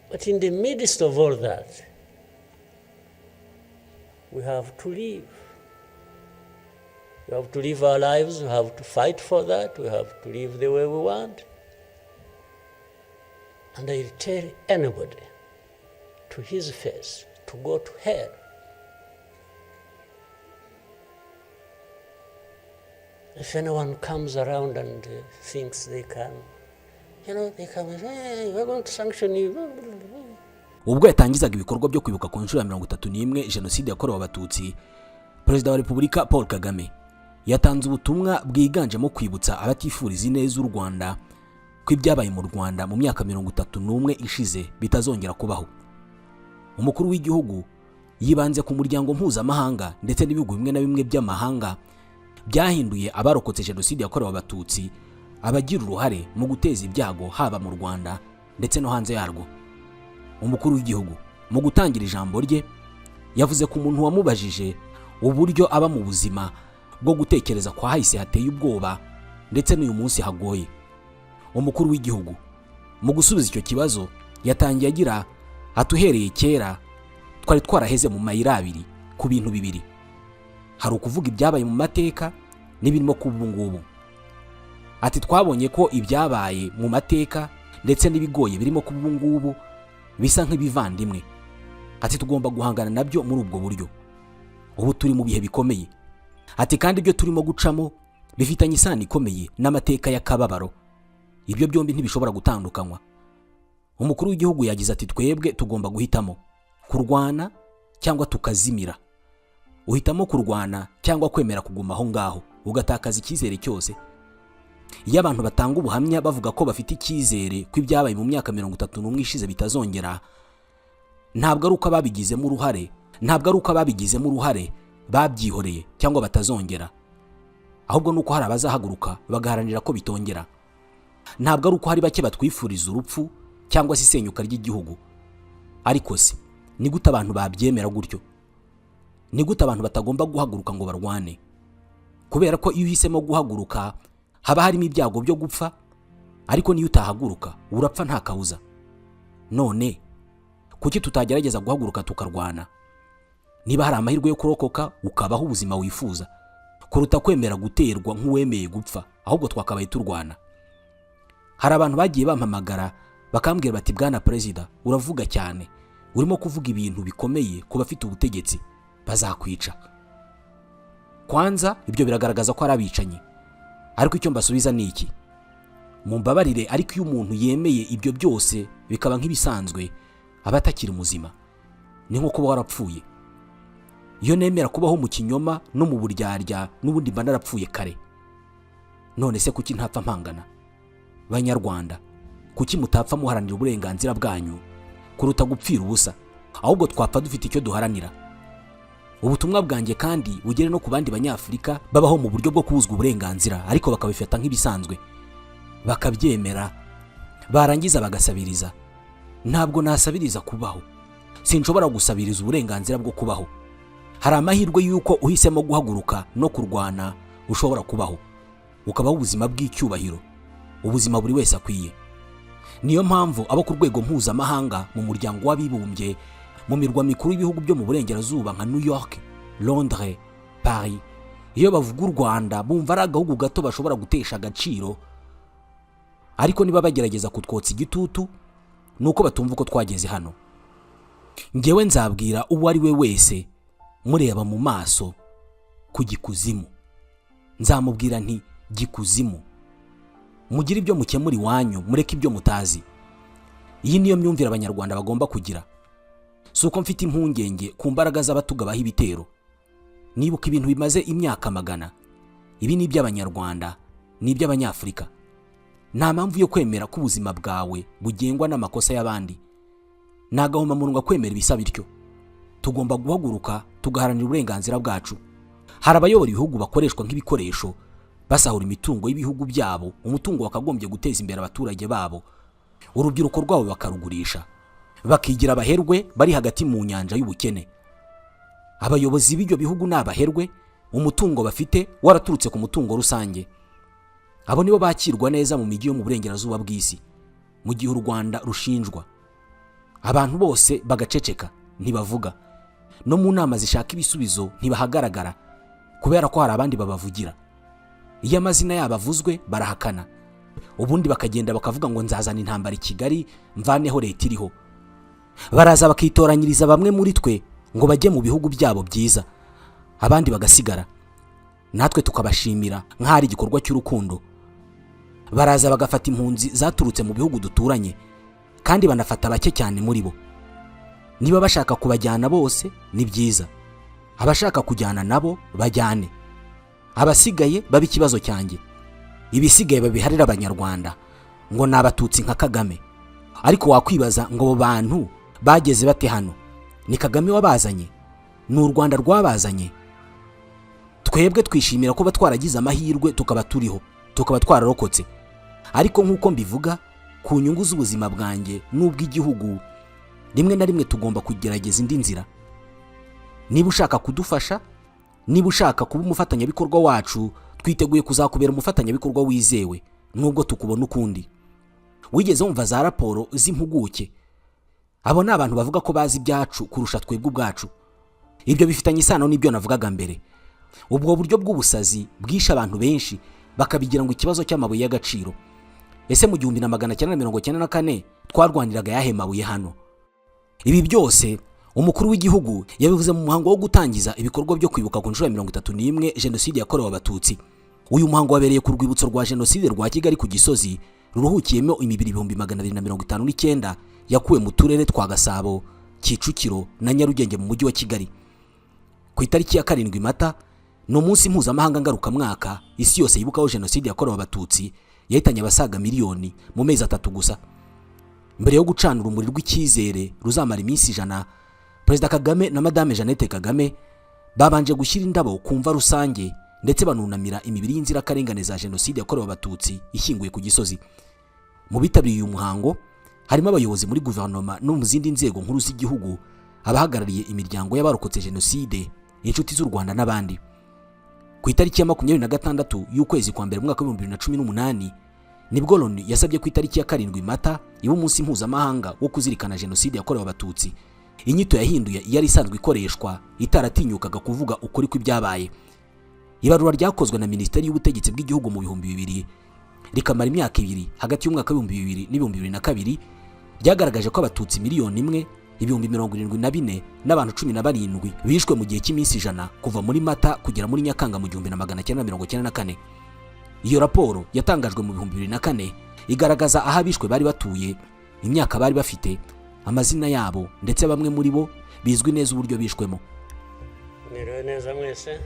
But in the midst of all that, we have to live. We have to live our lives, we have to fight for that, we have to live the way we want. And I tell anybody to his face to go to hell. If anyone comes around and thinks they can, they come say, hey, we're going to sanction you. Ubwo yatangizaga ibikorwa byo kwibuka ku nshuro ya 31 jenoside yakorewe Abatutsi, Perezida wa Repubulika Paul Kagame yatanze ubutumwa bwiganjemo kwibutsa abatifuriza ineza u Rwanda ko ibyabaye mu Rwanda mu myaka 31 ishize bitazongera kubaho. Umukuru w'igihugu yibanze ku muryango mpuzamahanga ndetse n'ibihugu bimwe na bimwe by'amahanga byahinduye abarokotse jenoside yakorewe Abatutsi abagira uruhare mu guteza ibyago haba mu Rwanda ndetse no hanze yarwo. Umukuru w'igihugu mu gutangira ijambo rye yavuze ku muntu wamubajije uburyo aba mu buzima bwo gutekereza kwa hahise hateye ubwoba ndetse n'uyu munsi hagoye. Umukuru w'igihugu mu gusubiza icyo kibazo yatangiye agira atuhereye kera twari twaraheze mu mayira abiri ku bintu bibiri. Hari ukuvuga ibyabaye mu mateka n'ibirimo kuba ngubu. Ati twabonye ko ibyabaye mu mateka ndetse n'ibigoye birimo kuba ngubu bisa nk'ibivandimwe. Ati tugomba guhangana nabyo muri ubwo buryo. Ubu turi mu bihe bikomeye. Ati kandi ibyo turimo gucamo bifitanye isano ikomeye n'amateka y'akababaro. Ibyo byombi ntibishobora gutandukanywa. Umukuru w'igihugu yagize ati twebwe tugomba guhitamo kurwana cyangwa tukazimira. Uhitamo kurwana cyangwa kwemera kuguma aho ngaho ugatakaza icyizere cyose. Iyo abantu batanga ubuhamya bavuga ko bafite icyizere ko ibyabaye mu myaka 31 ishize bitazongera, ntabwo ari uko ababigizemo uruhare babyihoreye cyangwa batazongera, ahubwo nuko hari abazahaguruka bagaharanira ko bitongera. Ntabwo ari uko hari bake batwifuriza urupfu cyangwa se isenyuka ry'igihugu. Ariko se ni gute abantu babyemera gutyo? Ni gute abantu batagomba guhaguruka ngo barwane? Kubera ko iyo uhisemo guhaguruka haba harimo ibyago byo gupfa, ariko niyo utahaguruka urapfa nta kabuza. None kuki tutagerageza guhaguruka tukarwana? Niba hari amahirwe yo kurokoka ukabaho ubuzima wifuza, kuruta kwemera guterwa nk'uwemeye gupfa, ahubwo twakabaye turwana. Hari abantu bagiye bampamagara bakambwira bati bwana Perezida uravuga cyane, urimo kuvuga ibintu bikomeye ku bafite ubutegetsi, bazakwica. Kwanza ibyo biragaragaza ko ari abicanyi. Ariko icyo mbasubiza ni iki: mumbabarire, ariko iyo umuntu yemeye ibyo byose bikaba nk'ibisanzwe aba atakiri muzima. Ni nko kuba warapfuye. Iyo nemera kubaho mu kinyoma no mu buryarya n'ubundi mba narapfuye kare. None se kuki ntapfa mpangana? Banyarwanda, kuki mutapfa muharanira uburenganzira bwanyu kuruta gupfira ubusa, ahubwo twapfa dufite icyo duharanira? Ubutumwa bwanjye kandi bugere no ku bandi banyafurika babaho mu buryo bwo kubuzwa uburenganzira ariko bakabifata nk'ibisanzwe, bakabyemera, barangiza bagasabiriza. Ntabwo nasabiriza kubaho. Sinshobora gusabiriza uburenganzira bwo kubaho. Hari amahirwe yuko uhisemo guhaguruka no kurwana ushobora kubaho, ukabaho ubuzima bw'icyubahiro, ubuzima buri wese akwiye. Niyo mpamvu abo ku rwego mpuzamahanga mu muryango w'abibumbye, mu mirwa mikuru y'ibihugu byo mu burengerazuba nka New York, Londres, Paris, iyo bavuga u Rwanda bumva ari agahugu gato bashobora gutesha agaciro. Ariko niba bagerageza kutwotsa igitutu nuko batumva uko twageze hano. Ngewe nzabwira uwo ari we wese mureba mu maso ku gikuzimu, nzamubwira nti gikuzimu, mugire ibyo mukemura iwanyu, mureke ibyo mutazi. Iyi niyo myumvire abanyarwanda bagomba kugira. Suko mfite impungenge ku mbaraga z'abatugabaho ibitero. Nibuka ibintu bimaze imyaka magana. Ibi ni iby'abanyarwanda, ni iby'abanyafurika. Nta mpamvu yo kwemera ko ubuzima bwawe bugengwa n'amakosa y'abandi. Nagahoma munwa kwemera ibisa bityo. Tugomba guhaguruka tugaharanira uburenganzira bwacu. Hari abayobora ibihugu bakoreshwa nk'ibikoresho, basahura imitungo y'ibihugu byabo, umutungo wakagombye guteza imbere abaturage babo. Urubyiruko rwabo bakarugurisha, bakigira abaherwe bari hagati mu nyanja y'ubukene. Abayobozi b'ibyo bihugu n'abaherwe, umutungo bafite waraturutse ku mutungo rusange. Abo nibo bakirwa neza mu mijyi yo mu burengerazuba bw'isi, mu gihe u Rwanda rushinjwa abantu bose bagaceceka ntibavuga, no mu nama zishaka ibisubizo ntibahagaragara kubera ko hari abandi babavugira. Iyo amazina yabo avuzwe barahakana, ubundi bakagenda bakavuga ngo nzazana intambara i Kigali mvaneho leta iriho. Baraza bakitoranyiriza bamwe muri twe ngo bajye mu bihugu byabo byiza, abandi bagasigara, natwe tukabashimira nk'ari igikorwa cy'urukundo. Baraza bagafata impunzi zaturutse mu bihugu duturanye, kandi banafata bake cyane muri bo. Niba bashaka kubajyana bose ni byiza, abashaka kujyana nabo bajyane, abasigaye babe ikibazo cyanjye, ibisigaye babiharira abanyarwanda ngo ni abatutsi nka Kagame. Ariko wakwibaza ngo abo bantu bageze bate hano? Ni Kagame wabazanye? Ni u Rwanda rwabazanye? Twebwe twishimira ko batwaragize amahirwe tukaba turiho, tukaba twararokotse. Ariko nk'uko mbivuga, ku nyungu z'ubuzima bwanjye n'ubw'igihugu, rimwe na rimwe tugomba kugerageza indi nzira. Niba ushaka kudufasha, niba ushaka kuba umufatanyabikorwa wacu, twiteguye kuzakubera umufatanyabikorwa wizewe nubwo tukubona ukundi. Wigeze wumva za raporo z'impuguke? Abo ni abantu bavuga ko bazi ibyacu kurusha twebwe ubwacu. Ibyo bifitanye isano n'ibyo navugaga mbere. Ubwo buryo bw'ubusazi bwisha abantu benshi bakabigira ngo ikibazo cy'amabuye y'agaciro. Ese mu 1994 twarwaniraga yahe mabuye hano? Ibi byose umukuru w'igihugu yabivuze mu muhango wo gutangiza ibikorwa byo kwibuka ku nshuro ya 31 jenoside yakorewe abatutsi. Uyu muhango wabereye ku rwibutso rwa jenoside rwa Kigali ku Gisozi, ruruhukiyemo imibiri 259 yakuwe mu turere twa Gasabo, Kicukiro na Nyarugenge mu mujyi wa Kigali. Ku itariki ya 7 Mata, no munsi mpuzamahanga ngarukamwaka isi yose yibukaho jenoside yakorewe abatutsi, yahitanye abasaga miliyoni mu mezi 3 gusa. Mbere yo gucana urumuri rw'icyizere ruzamara iminsi 100, Perezida Kagame na Madame Jeannette Kagame babanje gushyira indabo ku mva rusange ndetse banunamira imibiri y'inzirakarengane za jenoside yakorewe abatutsi ishyinguye ku Gisozi. Mu bitabiriye uyu muhango harimo abayobozi muri guverinoma no mu zindi nzego nkuru z'igihugu, abahagarariye imiryango y'abarokotse jenoside, inshuti z'u Rwanda n'abandi. Ku itariki ya 26 y'ukwezi kwa mbere mu mwaka wa 2018 nibwo Loni yasabye ku itariki ya 7 Mata iba umunsi mpuzamahanga wo kuzirikana jenoside yakorewe abatutsi. Inyito yahinduye yari isanzwe ikoreshwa itaratinyukaga kuvuga ukuri kw'ibyabaye. Ibarura ryakozwe na Minisiteri y'Ubutegetsi bw'Igihugu mu 2000 rikamara imyaka 2 hagati y'umwaka wa 2000 n'2002, ryagaragaje ko abatutsi 1,074,000 n'abantu 17 bishwe mu gihe cy'iminsi 100 kuva muri Mata kugera muri Nyakanga mu 1994. Iyo raporo yatangajwe mu 2004 igaragaza aho abishwe bari batuye, imyaka bari bafite, amazina yabo, ndetse bamwe muri bo bizwi neza uburyo bishwemo. Mwiriwe neza mwese.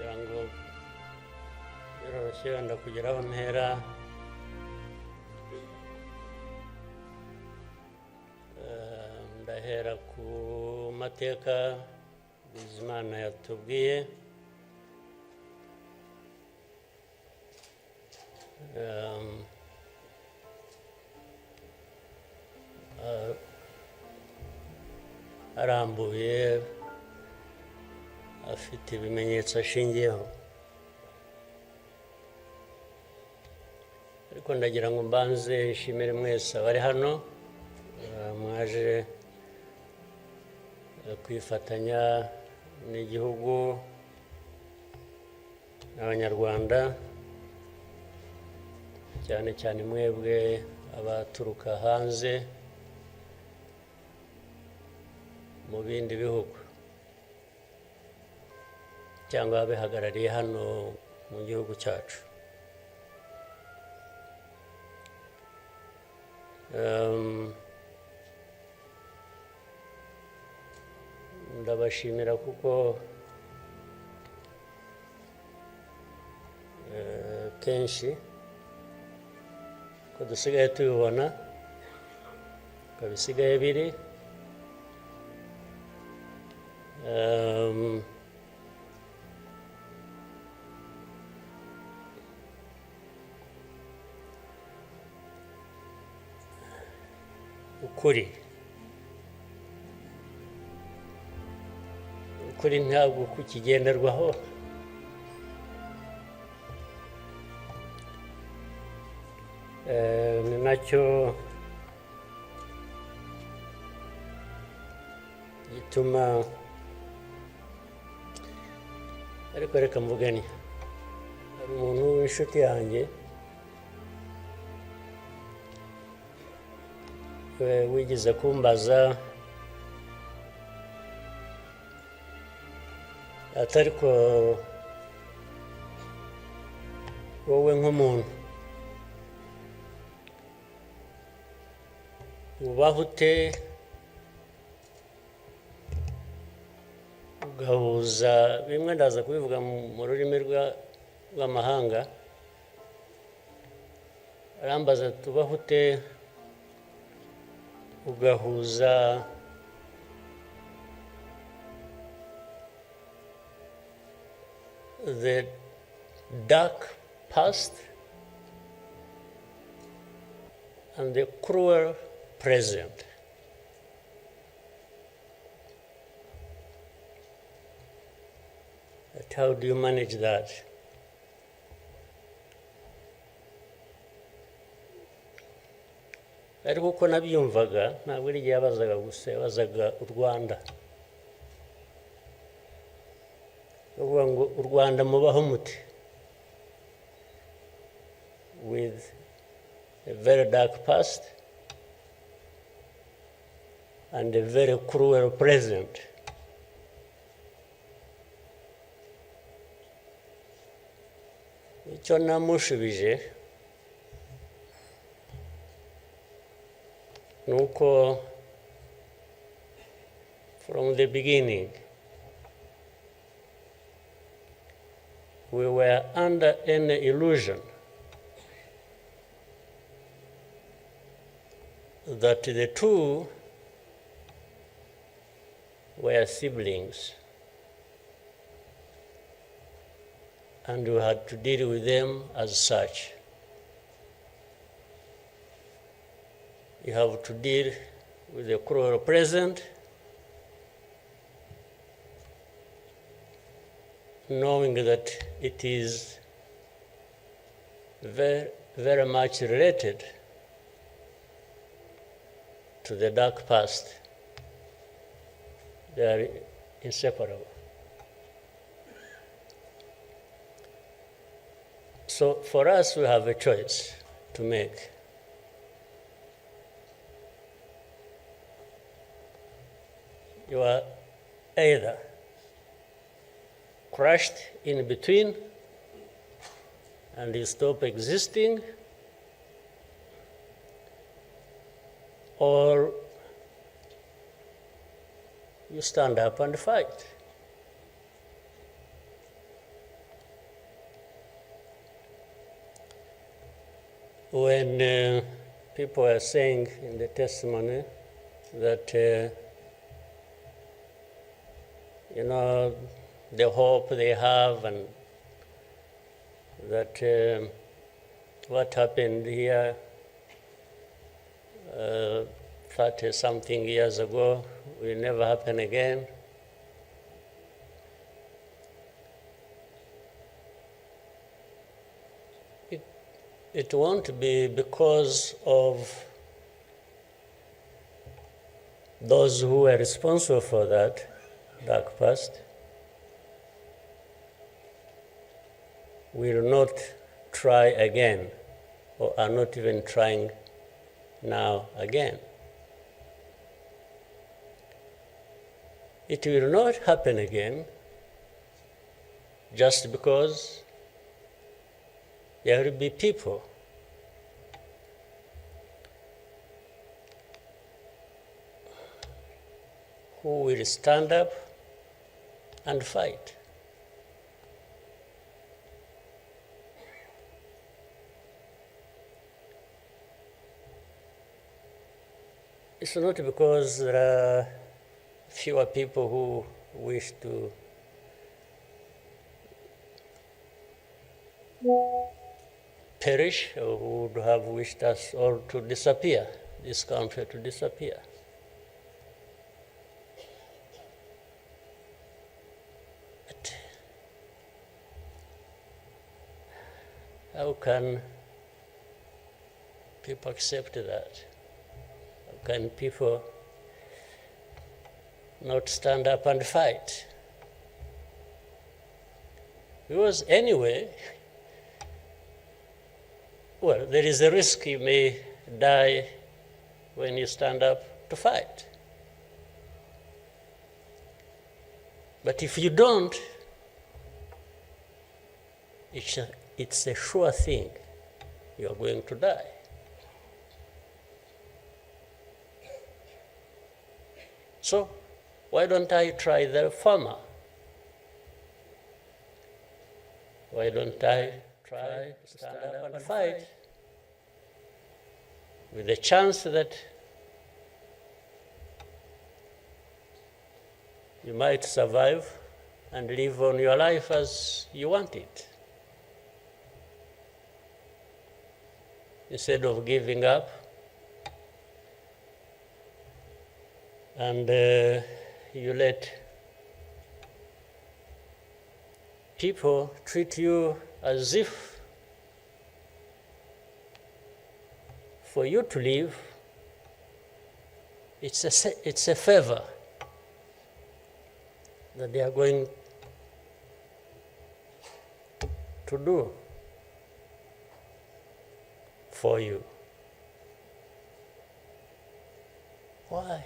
Yango biroroshye wenda kugeraho ntera. Ndahera ku mateka Bizimana yatubwiye. Arambuye, afite ibimenyetso ashingiyeho. Ariko ndagira ngo mbanze nshimire mwese abari hano, mwaje kwifatanya n'igihugu n'abanyarwanda, cyane cyane mwebwe abaturuka hanze mu bindi bihugu cyangwa abihagarariye hano mu gihugu cyacu. Ndabashimira kuko kenshi ko dusigaye tubibona ko bisigaye biri ukuri ntabwo kukigenderwaho ni nacyo gituma ariko reka mvugane hari umuntu w'inshuti yanjye wigeze kumbaza atari ko wowe nk'umuntu ubaho ute ugahuza bimwe ndaza kubivuga mu rurimi rw'amahanga arambaza tubaho ute ugahuza the dark past and the cruel present. But how do you manage that? Ariko uko nabyumvaga ntabwo ari igihe yabazaga gusa yabazaga u Rwanda bavuga ngo u Rwanda mubaho muti with a very dark past and a very cruel present. Icyo namushubije nuko from the beginning we were under an illusion that the two were siblings and we had to deal with them as such. You have to deal with the cruel present, knowing that it is very, very much related to the dark past. They are inseparable. So for us, we have a choice to make. You are either crushed in between and you stop existing, or you stand up and fight. When people are saying in the testimony that the hope they have and that what happened here 30-something years ago will never happen again. It won't be because of those who were responsible for that dark past will not try again, or are not even trying now again. It will not happen again just because there will be people who will stand up and fight. It's not because there are fewer people who wish to perish or who would have wished us all to disappear, this country to disappear. But how can people accept that? How can people not stand up and fight? Because anyway, well, there is a risk you may die when you stand up to fight. But if you don't, it's a sure thing you are going to die. So why don't I try the former? Why don't I try to stand up and fight with the chance that you might survive and live on your life as you want it, instead of giving up and you let people treat you as if for you to live, it's a favor that they are going to do for you. Why?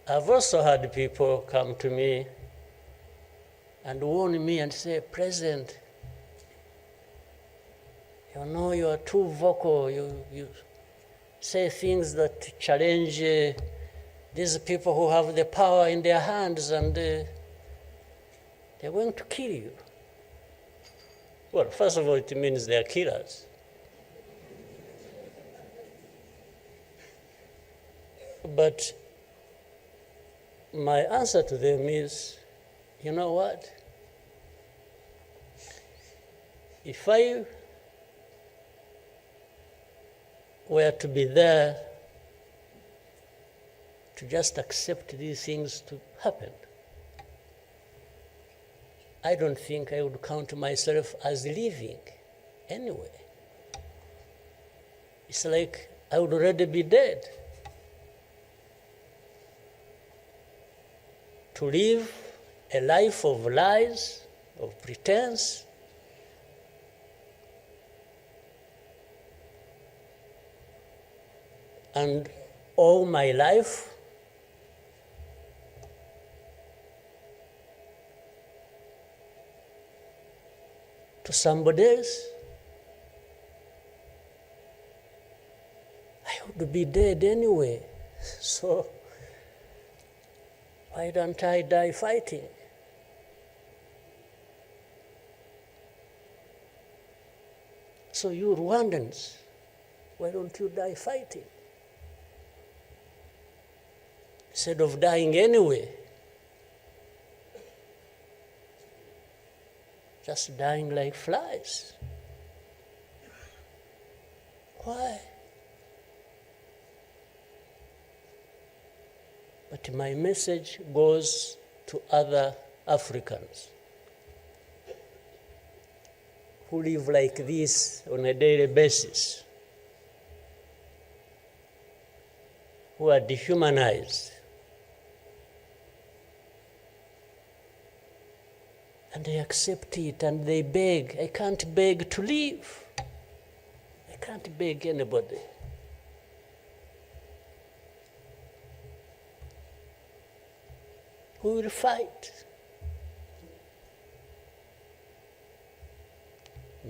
I've also had people come to me and warn me and say, President, you know you are too vocal, you say things that challenge these people who have the power in their hands, and they're going to kill you. Well, first of all, it means they're killers. But my answer to them is, you know what? If I were to be there to just accept these things to happen, I don't think I would count myself as living anyway. It's like I would already be dead. To live a life of lies, of pretense, and all my life to somebody else, I would be dead anyway. So why don't I die fighting? So you Rwandans, why don't you die fighting? Instead of dying anyway, just dying like flies. Why? But my message goes to other Africans who live like this on a daily basis, who are dehumanized. And they accept it and they beg. I can't beg to live. I can't beg anybody. Who will fight?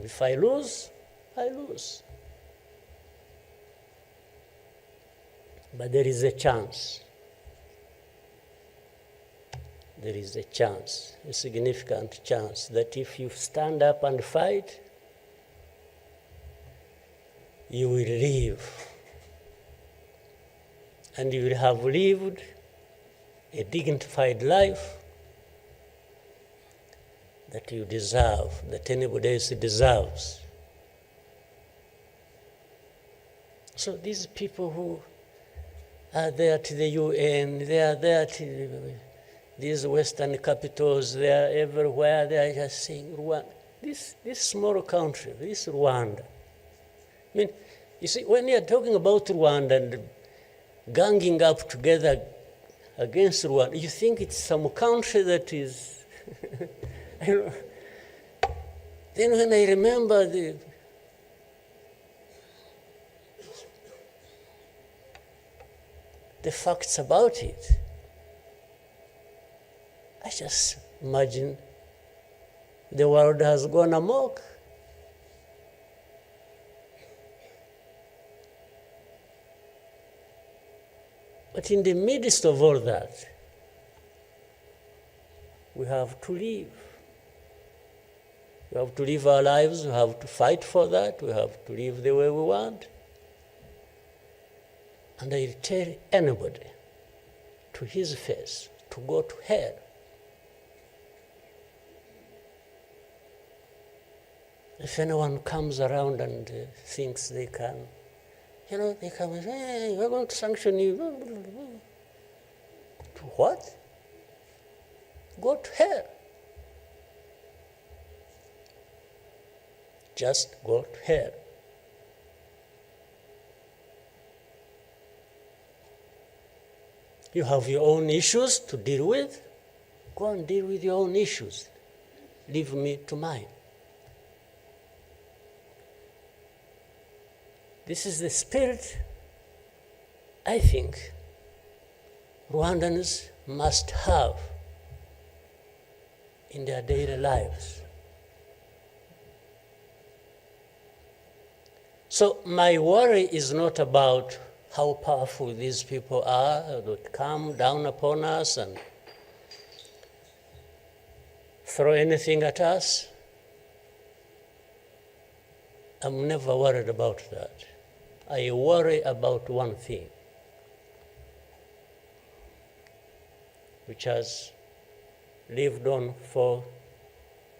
If I lose, I lose. But there is a chance. There is a chance, a significant chance, that if you stand up and fight, you will live. And you will have lived a dignified life that you deserve, that anybody else deserves. So these people who are there to the UN, they are there to these Western capitals, they are everywhere. They are just saying, Rwanda, this small country, this Rwanda. I mean, you see, when you're talking about Rwanda and ganging up together against Rwanda, you think it's some country that is, I don't know. Then when I remember the facts about it, I just imagine the world has gone amok. But in the midst of all that, we have to live. We have to live our lives, we have to fight for that, we have to live the way we want. And I tell anybody to his face to go to hell. If anyone comes around and thinks they can, they come and say, hey, we're going to sanction you. To what? Go to hell. Just go to hell. You have your own issues to deal with. Go and deal with your own issues. Leave me to mine. This is the spirit I think Rwandans must have in their daily lives. So my worry is not about how powerful these people are that come down upon us and throw anything at us. I'm never worried about that. I worry about one thing, which has lived on for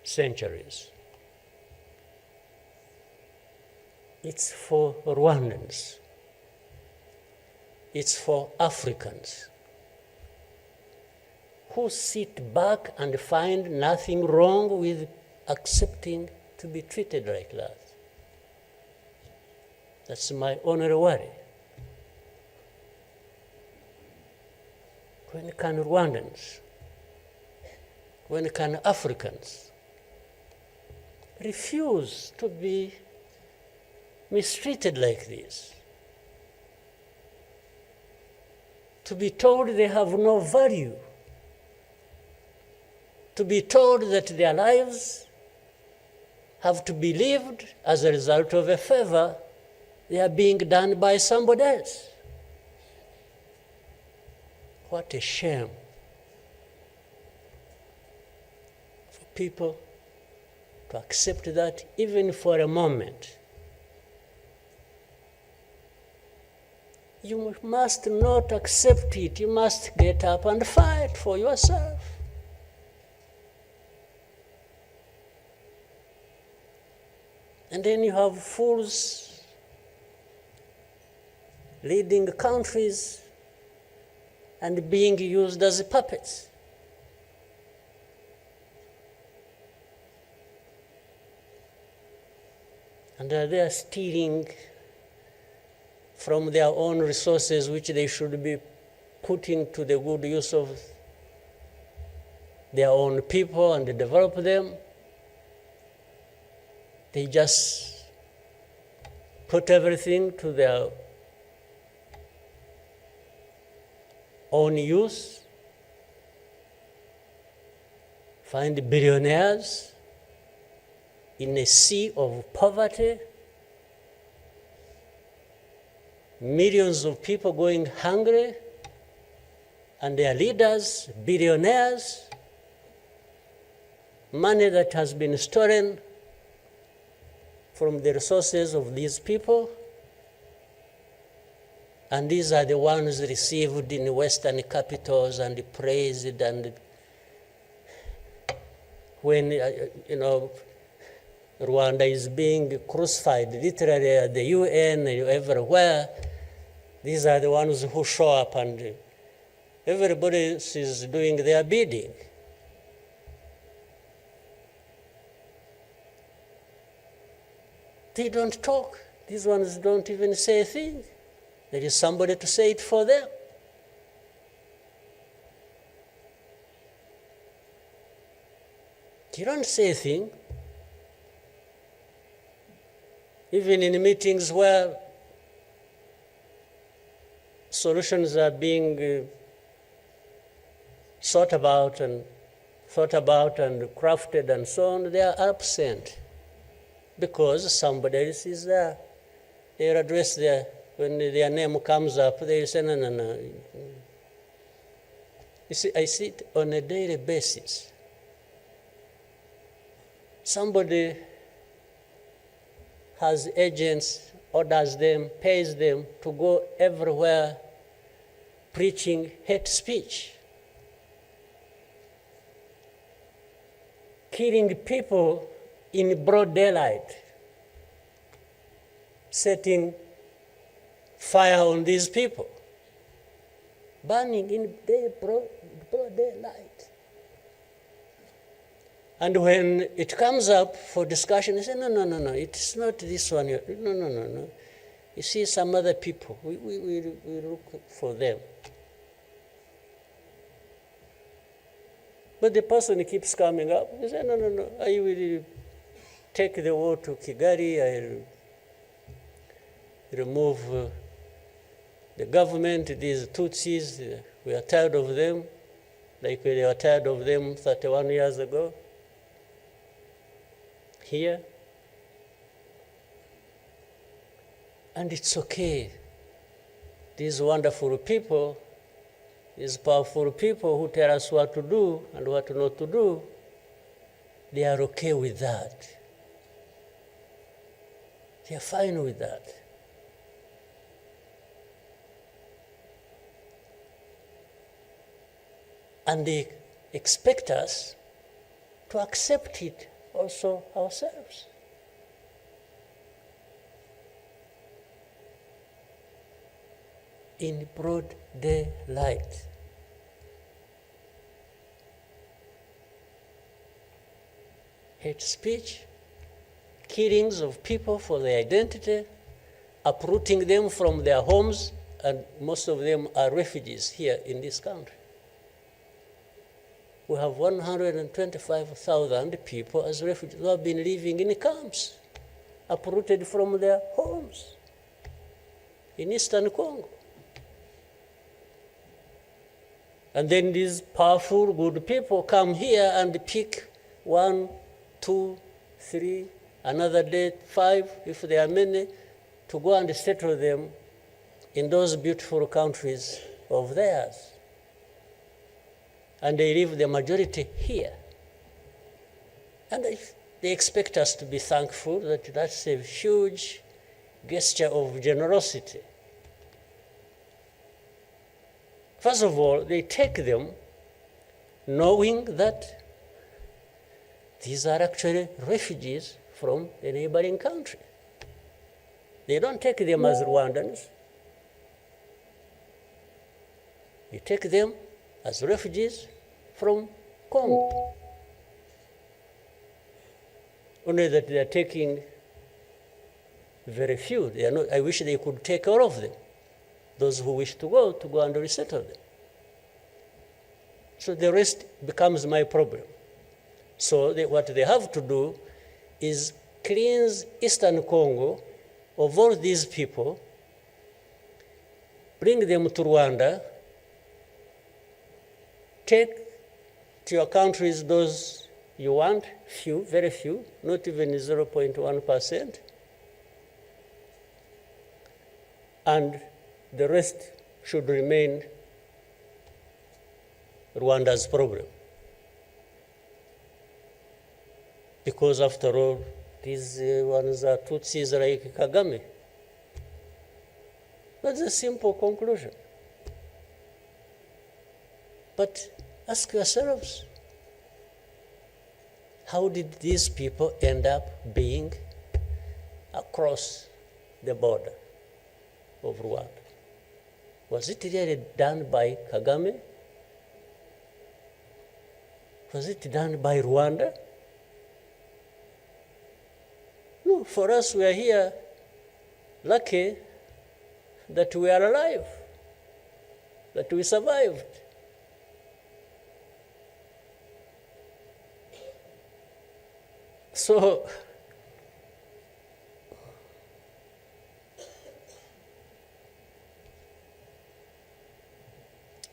centuries. It's for Rwandans. It's for Africans who sit back and find nothing wrong with accepting to be treated like that. That's my only worry. When can Rwandans, when can Africans refuse to be mistreated like this? To be told they have no value, to be told that their lives have to be lived as a result of a favor they are being done by somebody else. What a shame for people to accept that even for a moment. You must not accept it. You must get up and fight for yourself. And then you have fools leading countries and being used as puppets. And they are stealing from their own resources, which they should be putting to the good use of their own people and develop them. They just put everything to their own use, find billionaires in a sea of poverty, millions of people going hungry, and their leaders, billionaires, money that has been stolen from the resources of these people. And these are the ones received in Western capitals and praised. And when, Rwanda is being crucified, literally at the UN, everywhere, these are the ones who show up and Everybody is doing their bidding. They don't talk. These ones don't even say a thing. There is somebody to say it for them. You don't say a thing. Even in meetings where solutions are being thought about and crafted and so on, they are absent because somebody else is there. They will address when their name comes up, they will say, no. You see, I see it on a daily basis. Somebody has agents, orders them, pays them to go everywhere preaching hate speech, killing people in broad daylight, setting fire on these people, burning in broad daylight. And when it comes up for discussion, they say, no, it's not this one. No. You see some other people, we look for them. But the person keeps coming up. He says, no, I will take the war to Kigali, I'll remove the government, these Tutsis, we are tired of them, like we were tired of them 31 years ago. Here. And it's okay. These wonderful people, these powerful people who tell us what to do and what not to do, they are okay with that. They are fine with that. And they expect us to accept it also ourselves. In broad daylight. Hate speech, killings of people for their identity, uprooting them from their homes, and most of them are refugees here in this country. We have 125,000 people as refugees who have been living in camps, uprooted from their homes in eastern Congo. And then these powerful, good people come here and pick 1, 2, 3, another day 5, if there are many, to go and settle them in those beautiful countries of theirs. And they leave the majority here. And they expect us to be thankful that that's a huge gesture of generosity. First of all, they take them knowing that these are actually refugees from the neighboring country. They don't take them as Rwandans. They take them as refugees from Congo. Only that they are taking very few. They are not, I wish they could take all of them. Those who wish to go and resettle them. So the rest becomes my problem. So what they have to do is cleanse Eastern Congo of all these people, bring them to Rwanda, take to your countries those you want, few, very few, not even 0.1%, and the rest should remain Rwanda's problem. Because after all, these ones are Tutsis like Kagame. That's a simple conclusion. But ask yourselves, how did these people end up being across the border of Rwanda? Was it really done by Kagame Was it done by Rwanda? No, for us, we are here lucky that we are alive, that we survived. So,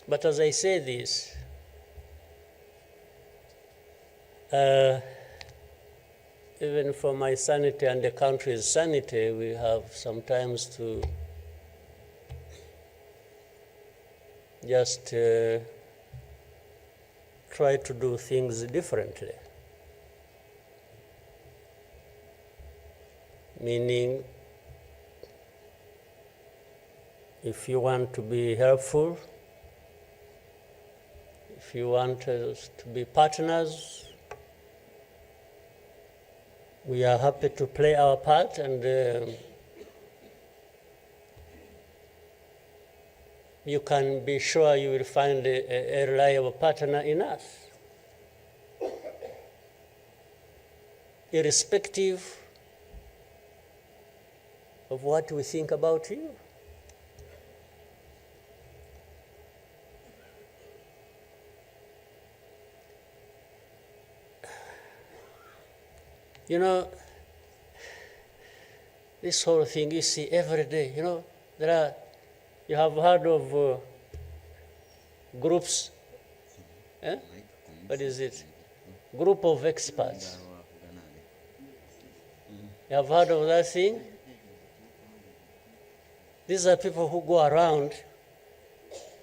but as I say this, even for my sanity and the country's sanity, we have sometimes to just try to do things differently. Meaning, if you want to be helpful, if you want us to be partners, we are happy to play our part, and you can be sure you will find a reliable partner in us, irrespective of what we think about you. You know, this whole thing you see every day, you know, you have heard of groups, what is it? Group of experts. You have heard of that thing? These are people who go around,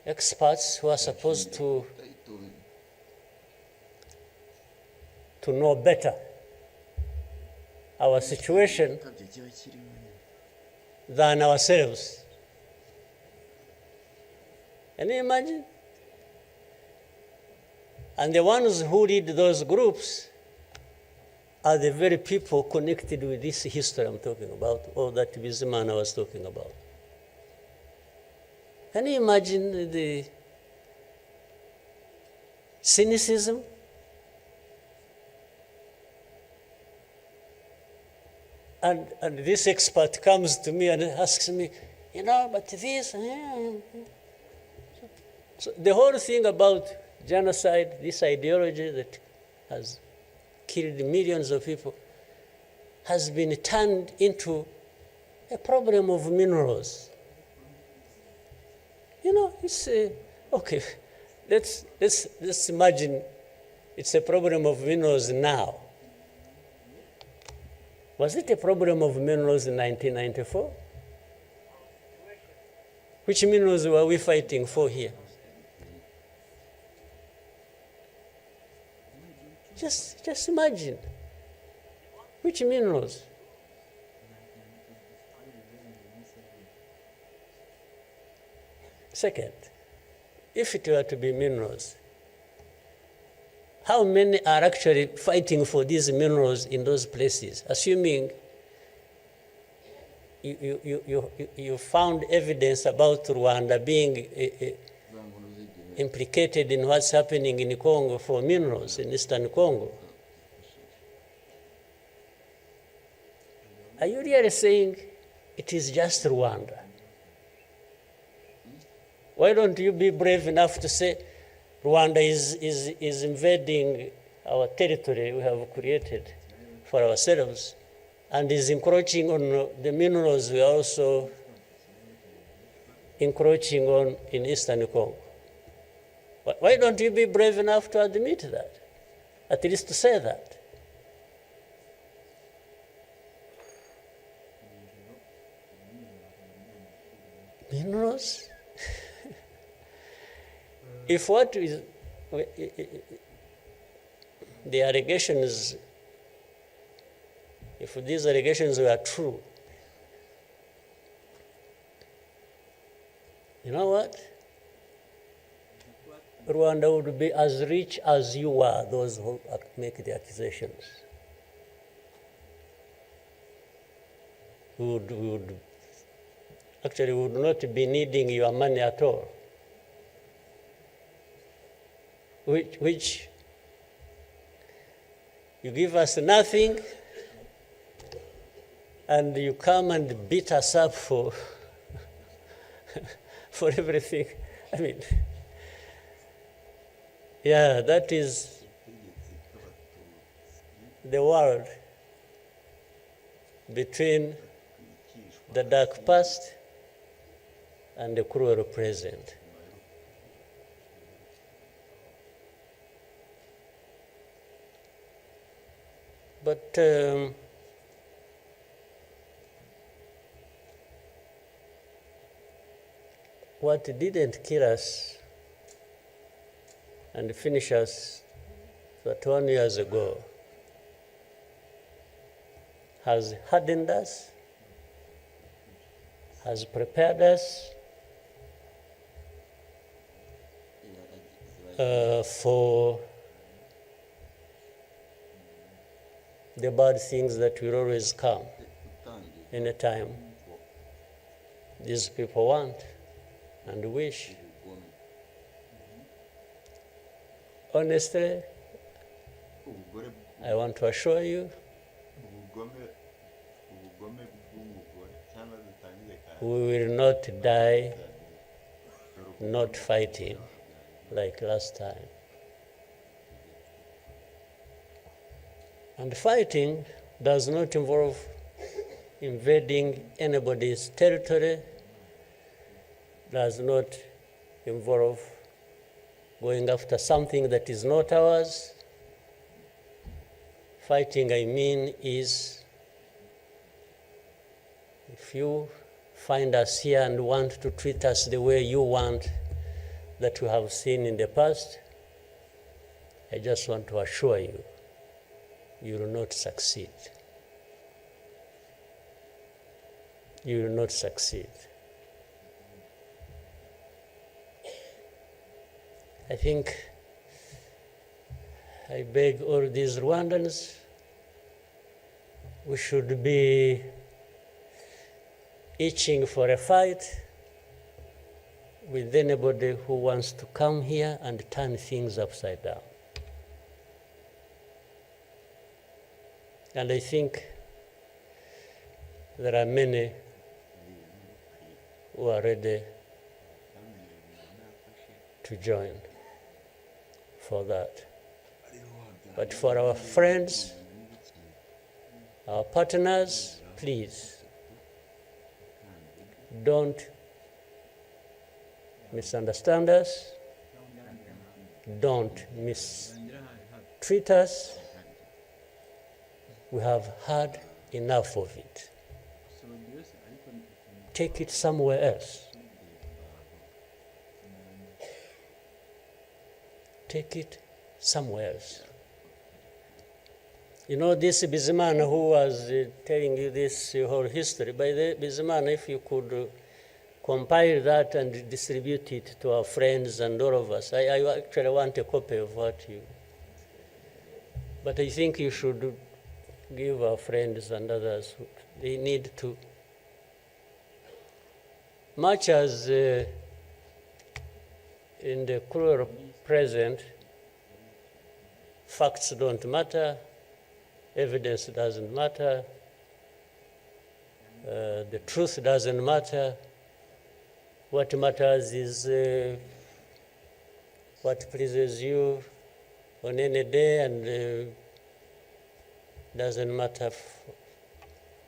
experts who are supposed to know better our situation than ourselves. Can you imagine? And the ones who lead those groups are the very people connected with this history I'm talking about, or that businessman I was talking about. Can you imagine the cynicism? And this expert comes to me and asks me, you know, but this. So the whole thing about genocide, this ideology that has killed millions of people, has been turned into a problem of minerals. You know, it's okay. Let's imagine it's a problem of minerals now. Was it a problem of minerals in 1994? Which minerals were we fighting for here? Just imagine. Which minerals? Second, if it were to be minerals, how many are actually fighting for these minerals in those places, assuming you found evidence about Rwanda being implicated in what's happening in Congo for minerals in Eastern Congo? Are you really saying it is just Rwanda? Why don't you be brave enough to say Rwanda is invading our territory we have created for ourselves and is encroaching on the minerals we are also encroaching on in Eastern Congo? Why don't you be brave enough to admit that? At least to say that. Minerals? If what is the allegations, if these allegations were true, you know what? Rwanda would be as rich as you are, those who make the accusations. We would not be needing your money at all. Which You give us nothing, and you come and beat us up for, for everything. I mean, yeah, that is the world between the dark past and the cruel present. But what didn't kill us and finish us 21 years ago has hardened us, has prepared us for the bad things that will always come in a time these people want and wish. Honestly, I want to assure you, we will not die not fighting like last time. And fighting does not involve invading anybody's territory, does not involve going after something that is not ours. Fighting, I mean, is if you find us here and want to treat us the way you want that we have seen in the past, I just want to assure you, you will not succeed. You will not succeed. I think I beg all these Rwandans, we should be itching for a fight with anybody who wants to come here and turn things upside down. And I think there are many who are ready to join for that. But for our friends, our partners, please, don't misunderstand us, don't mistreat us. We have had enough of it. Take it somewhere else. Take it somewhere else. You know, this Bizimana who was telling you this whole history, by the Bizimana, if you could compile that and distribute it to our friends and all of us. I actually want a copy of what you... But I think you should give our friends and others, they need to... Much as in the cruel present, facts don't matter, evidence doesn't matter, the truth doesn't matter. What matters is what pleases you on any day, and doesn't matter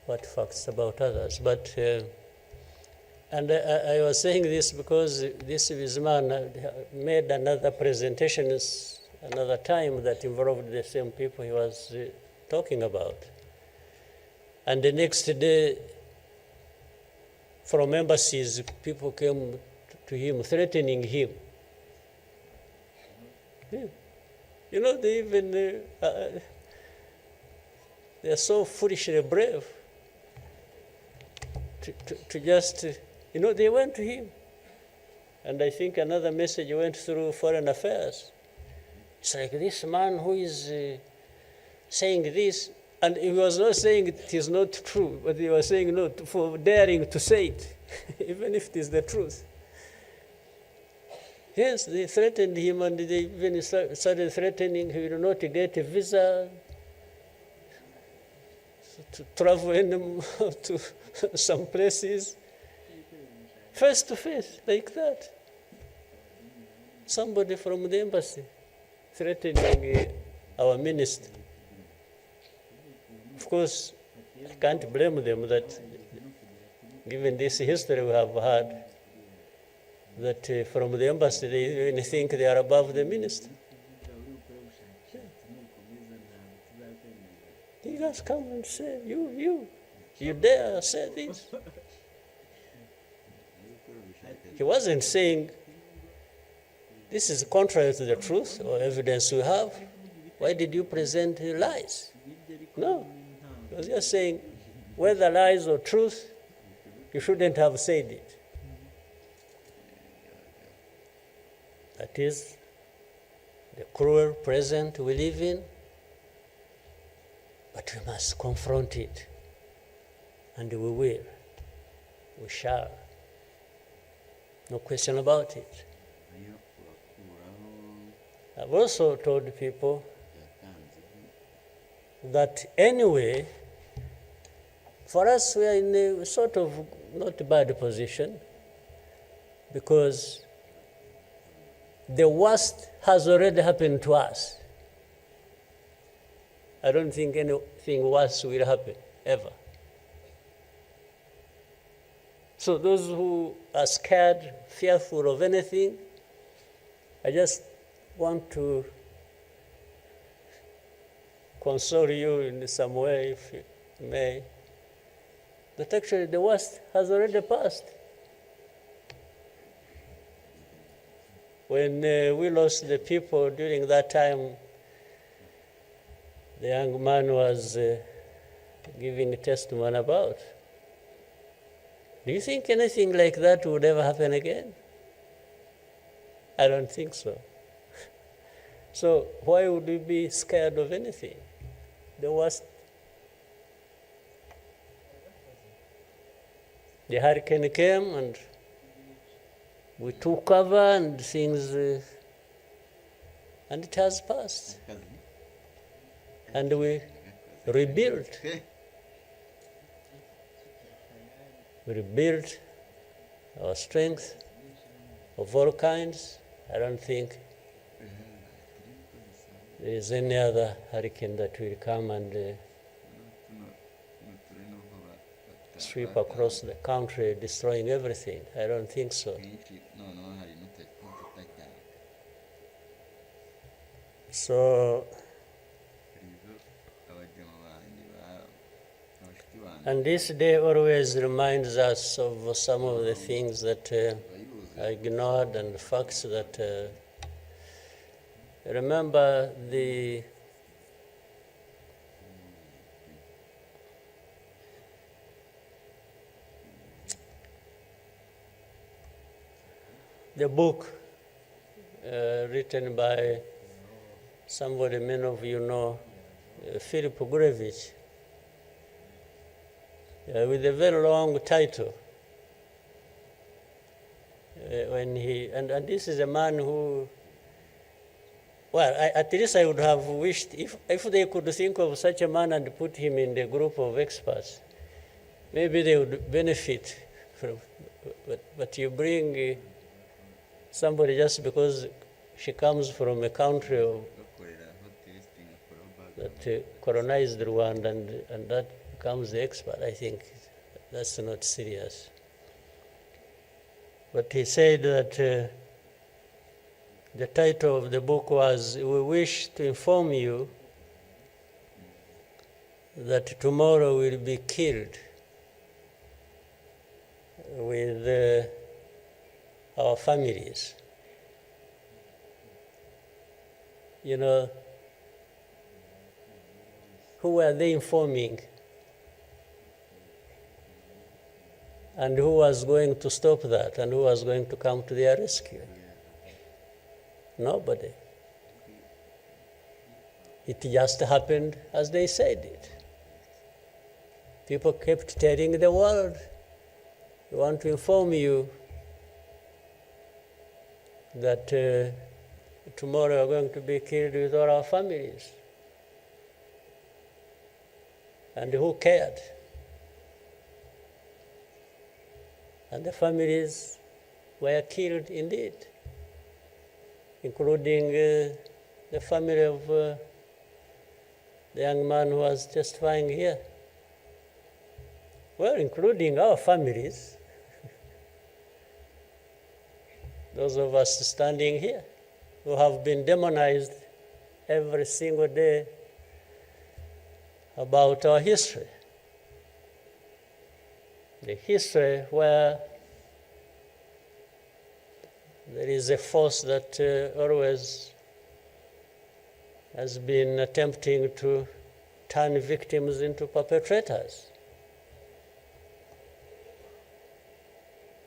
what facts about others. But and I was saying this because this man made another presentation another time that involved the same people he was talking about. And the next day, from embassies, people came to him, threatening him. Yeah. You know, they even, they're so foolishly brave to just, you know, they went to him. And I think another message went through Foreign Affairs. It's like this man who is saying this, and he was not saying it is not true, but he was saying no for daring to say it, even if it is the truth. Yes, they threatened him, and they even started threatening he will not get a visa to travel to some places face to face like that. Somebody from the embassy threatening our minister. Of course, I can't blame them that, given this history we have had, that from the embassy they even think they are above the minister. He just come and say, you dare say this? He wasn't saying, this is contrary to the truth or evidence we have. Why did you present lies? No. He was just saying, whether lies or truth, you shouldn't have said it. That is the cruel present we live in, but we must confront it, and we will. We shall. No question about it. I've also told people that anyway, for us, we are in a sort of not bad position, because the worst has already happened to us. I don't think anything worse will happen, ever. So those who are scared, fearful of anything, I just want to console you in some way, if you may, that actually the worst has already passed. When we lost the people during that time, the young man was giving testimony about. Do you think anything like that would ever happen again? I don't think so. So why would we be scared of anything? The worst. The hurricane came and we took cover and things, and it has passed. And we rebuilt. We rebuilt our strength of all kinds. I don't think there is any other hurricane that will come and sweep across the country, destroying everything. I don't think so. So, and this day always reminds us of some of the things that I ignored, and the facts that remember the book written by somebody many of you know, Philip Gurevich, with a very long title. When he and this is a man who, well, at least I would have wished if they could think of such a man and put him in the group of experts, maybe they would benefit from. But you bring somebody just because she comes from a country that colonized Rwanda and that becomes the expert. I think that's not serious. But he said that the title of the book was, "We wish to inform you that tomorrow will be killed with our families." You know, who were they informing? And who was going to stop that? And who was going to come to their rescue? Nobody. It just happened as they said it. People kept telling the world, "We want to inform you that tomorrow we're going to be killed with all our families." and who cared. And the families were killed indeed, including the family of the young man who was testifying here. Well, including our families, those of us standing here, who have been demonized every single day about our history. The history where there is a force that always has been attempting to turn victims into perpetrators.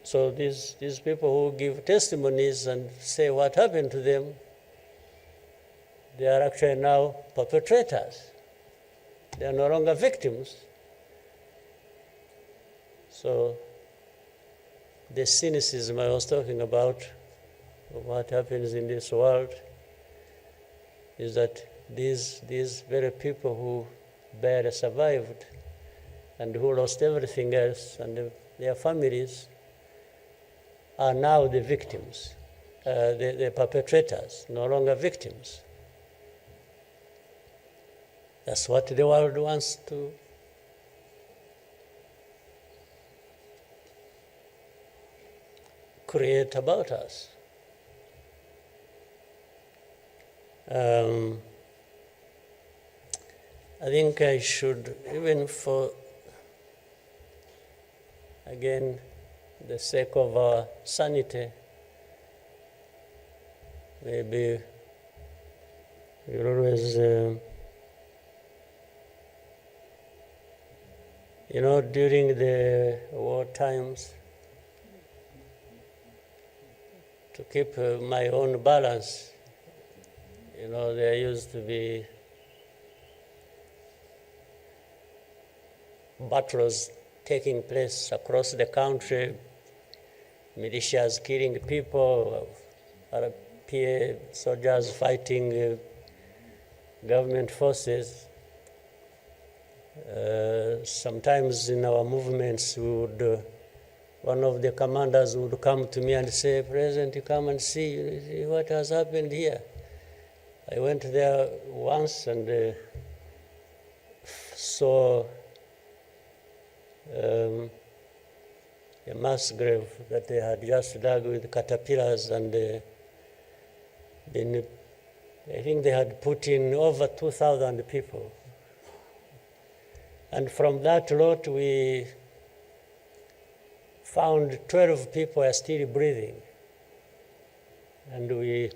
So these people who give testimonies and say what happened to them, they are actually now perpetrators. They are no longer victims. So the cynicism I was talking about, of what happens in this world, is that these very people who barely survived and who lost everything else and their families are now the victims, the perpetrators, no longer victims. That's what the world wants to create about us. I think I should, even for, again, the sake of our sanity, maybe we'll always, during the war times, to keep my own balance, there used to be battles taking place across the country, militias killing people, RPA soldiers fighting government forces. Sometimes in our movements, one of the commanders would come to me and say, "President, you come and see what has happened here." I went there once and saw a mass grave that they had just dug with caterpillars, and I think they had put in over 2,000 people. And from that lot, we found 12 people are still breathing. And we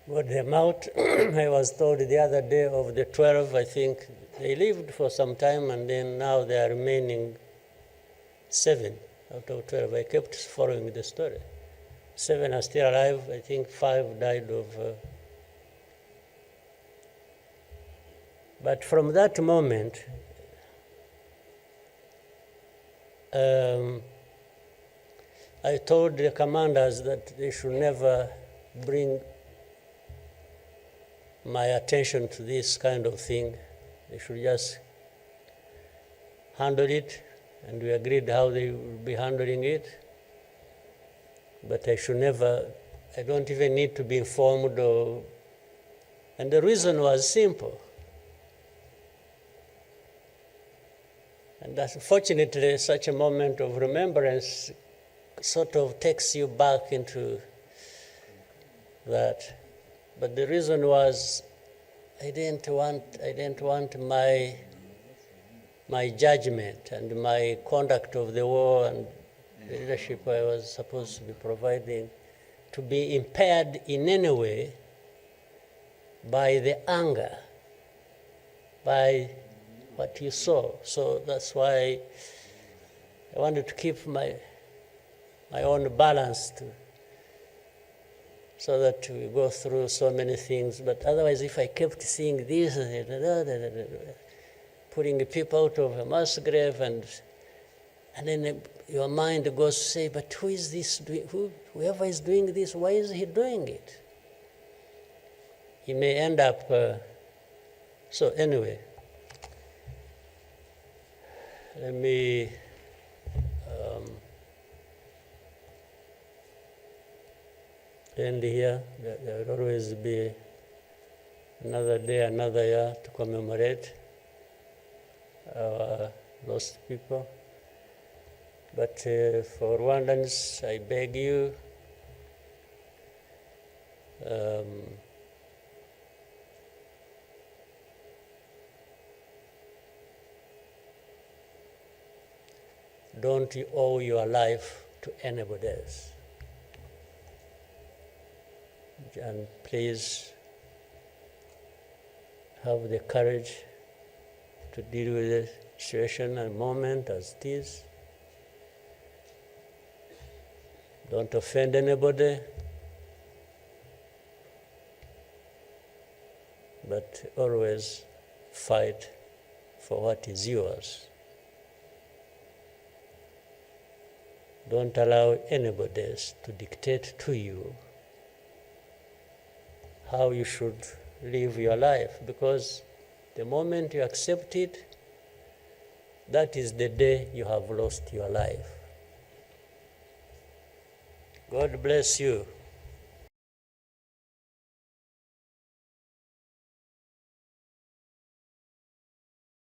got them out. I was told the other day of the 12, I think they lived for some time, and then now there are remaining 7 out of 12. I kept following the story. 7 are still alive. I think 5 died of... But from that moment, I told the commanders that they should never bring my attention to this kind of thing. They should just handle it, and we agreed how they would be handling it. But I don't even need to be informed. And the reason was simple. And unfortunately, such a moment of remembrance sort of takes you back into that. But the reason was I didn't want my judgment and my conduct of the war and the leadership I was supposed to be providing to be impaired in any way by the anger, by what you saw. So that's why I wanted to keep my own balance so that we go through so many things. But otherwise, if I kept seeing this, putting people out of a mass grave, and then your mind goes to say, but who is this doing? Whoever is doing this, why is he doing it? He may end up... So anyway, Let me end here. There will always be another day, another year to commemorate our lost people. But for Rwandans, I beg you, don't owe your life to anybody else. And please have the courage to deal with the situation and moment as it is. Don't offend anybody, but always fight for what is yours. Don't allow anybody else to dictate to you how you should live your life, because the moment you accept it, that is the day you have lost your life. God bless you.